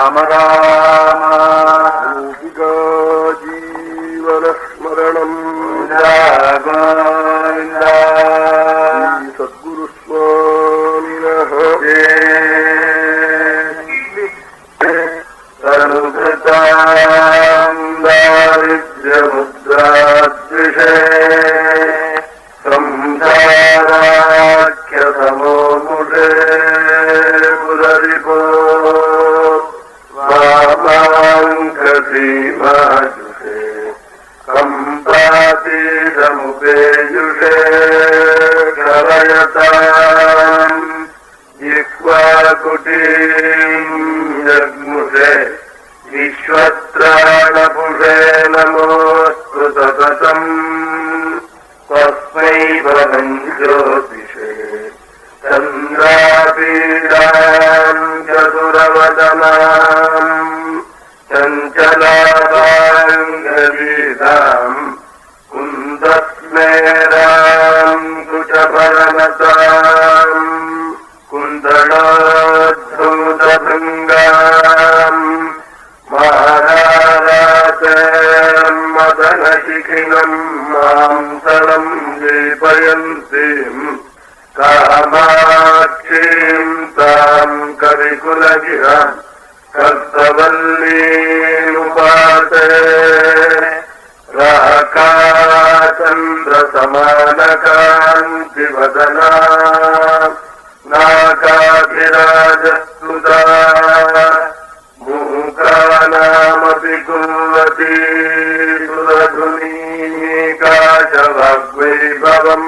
ರಾಮ ರಾಮ ಗೋಪಿಕಾ ಜೀವನ ಸ್ಮರಣಂ ಗೋವಿಂದ ಸದ್ಗುರು ಸ್ವಾಮಿನಃ ತನುಕೃತಾಂ ದಾರಿದ್ರ್ಯಮುದ್ರಾದ್ವಿಷೇ ಸಂಸಾರಾಖ್ಯತಮೋ ಮುಷೇ ಪುರರಿಪೋ ವಾಮಾಂಕಸೀಮಾಜುಷೇ ಕಂಪಾತೀತಮುಪೇಯುಷೇ ಕರಯತಾಂ ಜಿಹ್ವಾಕುಟೀಂ ಜಗ್ಮುಷೇ ವಿಶ್ವತ್ರಾಣಪುಷೇ ನಮೋऽस्तु ಸತತಂ ತಸ್ಮೈ ಭವಂ ಜ್ಯೋತಿಷೇ ಚಂದ್ರಾಪೀಡಾಂ ಚತುರವದನಾಂ ಚಂಚಲಾಭಾಂಗವೀದಾಂ ಕುಂದಸ್ಮೇರಾಂ ಕುಚಭರನತಾಂ ಕುಂದಳೋದ್ಧೂತಭೃಂಗಾಂ ಮಹಾರಾರಾತಂ ಮದನಶಿಖಿನಂ ಮಾಂಸಳಂ ದೀಪಯಂತೀಂ ಕಾಮಾಕ್ಷೀಂ ತಾಂ ಕವಿಕುಲಗಿರಾಂ ಕರ್ತವಲ್ಲೀನುಪಾತೆ ರಾಕಾಚಂದ್ರಸಮಾನಕಾಂತಿವದನಾ ನಾಕಾಭಿರಾಜಸ್ತುತಾ ಮೂಕಾನಾಮಪಿ ಕುರ್ವತೀ ಸುರಧುನೀಕಾಶವಾಗ್ವೈಭವಂ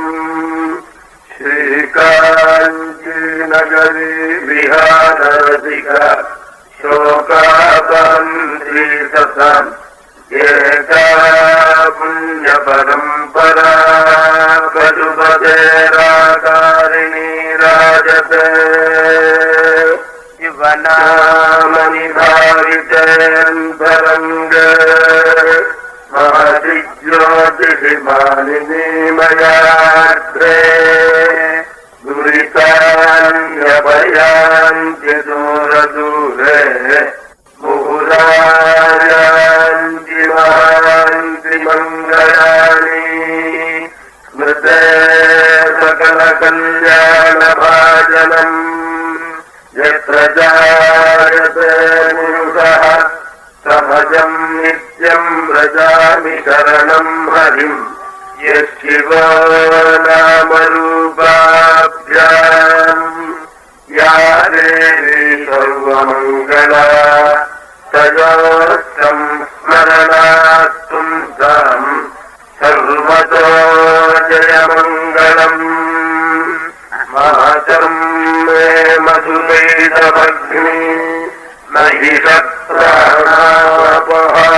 ಶ್ರೀಕಾಂಚೀನಗರೀ ವಿಹಾರರಸಿಕಾ ಶೋಕಾಪಹಂತ್ರೀ ಸತಾಂ ಏಕಾ ಪುಣ್ಯಪರಂಪರಾ ಪಶುಪತೇರಾಕಾರಿಣೀ ರಾಜತೆ ಶಿವನಾಮನಿಧಾರಿತೇಂತರಂಗ ಮಹತಿಜ್ಯೋತಿಷಿ ಮಾಲಿನೀಮಯಾಗ್ರೇ ದುರಿತಾನ್ಯಭಯಾಂತ್ಯ ದೂರ ದೂರೇ ಮುಹುರಾಯಾಂತಿ ಮಹಾಂತಿ ಮಂಗಳಾನಿ ಸ್ಮೃತೆ ಸಕಲ ಕಲ್ಯಾಣ ಭಾಜನಂ ಯತ್ರ ಜಾಯತೆ ಮುರುಷಃ ಸಹಜಂ ನಿತ್ಯಂ ವ್ರಜಾಮಿ ಶರಣಂ ಹರಿಂ ಯಶಿವೋ ನಾಮರೂಪಾಭ್ಯಾಂ ಯಾ ದೇವಿ ಸರ್ವಮಂಗಳಾ ತಯೋಸ್ತಂ ಸ್ಮರಣಾತ್ತುಂ ತಾಂ ಸರ್ವತೋ ಜಯಮಂಗಳಂ ಮಾತರ್ಮೇ ಮಧುಮೈದಮಗ್ನಿ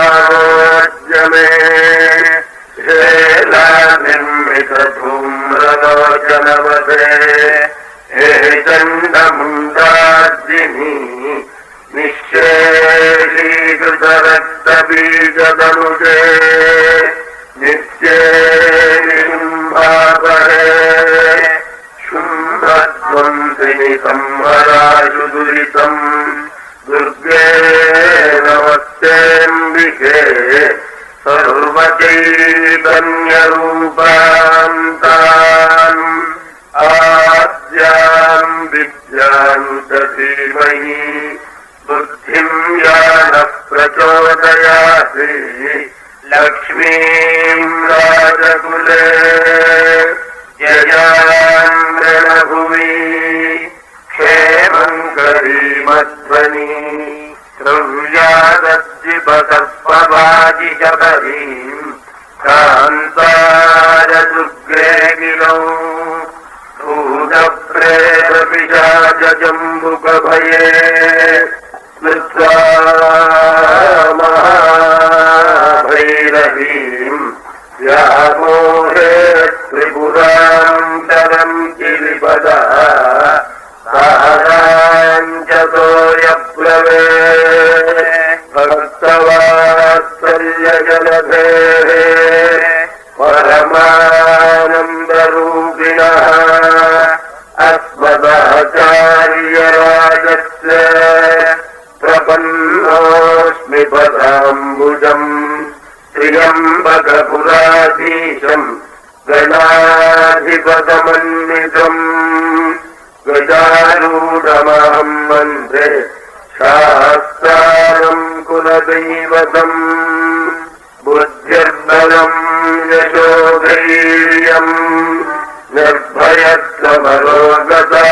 ಮಹಿಷತ್ರಾಣಾಪಹಾರೋಜ್ಯಮೇ ಹೇಲಾನಿರ್ಮಿತಧೂಮ್ರಲೋಚನವತೆ ಹೇ ಚಂಡಮುಂಡಾರ್ಜಿನಿ ನಿಶ್ಚೇಷೀಕೃತರಕ್ತಬೀಜದನುಜೇ ನಿತ್ಯೇ ನಿಂಭಾಪಹೇ ಶುಂಭಧ್ವಂಸಿನಿ ಸಂಹರಾಶು ದುರಿತಂ ದುರ್ಗೇ ನಮಸ್ತೇಂಬಿಕೆ ಸರ್ವಚೈತನ್ಯರೂಪಾಂ ತಾಂ ಆದ್ಯಾಂ ವಿದ್ಯಾಂ ಚ ಧೀಮಹಿ ಬುದ್ಧಿಂ ಯಾನಃ ಪ್ರಚೋದಯಾತಿ ಲಕ್ಷ್ಮೀಂ ರಾಜಕುಲೇ ಜಯಾಂ ರಣಭುವಿ ಕ್ಷೇಮಂ ಕರೀಮಧ್ವನಿ ಶ್ರವ್ಯಾದದ್ವಿಪಸರ್ಪವಾಜಿಶಬರೀಂ ಕಾಂತಾರದುರ್ಗೇ ಗಿರೌ ಭೂತಪ್ರೇತಪಿಶಾಚಜಂಬುಕಭಯೇ ಸ್ಮೃತ್ವಾ ಮಹಾಭೈರವೀಂ ವ್ಯಾಮೋಹೇ ತ್ರಿಪುರಾಂ ತರಂತಿ ವಿಪದಾ ಸಾರಾಂಚತೋಯಪ್ಲವೇ ಭಕ್ತವಾತ್ಸಲ್ಯಜಲಧೇ ಪರಮಾನಂದರೂಪಿಣಃ ಅಸ್ಮದಾಚಾರ್ಯರಾಜಸ್ಯ त्र्यम्बकपुराधीशम् गणाधिपतमन्वितम् गजारूढमहम् वन्दे शास्तारम् कुलदैवतम् बुद्धिर्बलम् यशोधैर्यम् निर्भयत्वमरोगता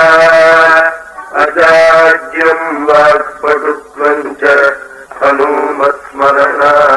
अजाड्यम् वाक्पटुत्वम् च हनुमत्स्मरणात्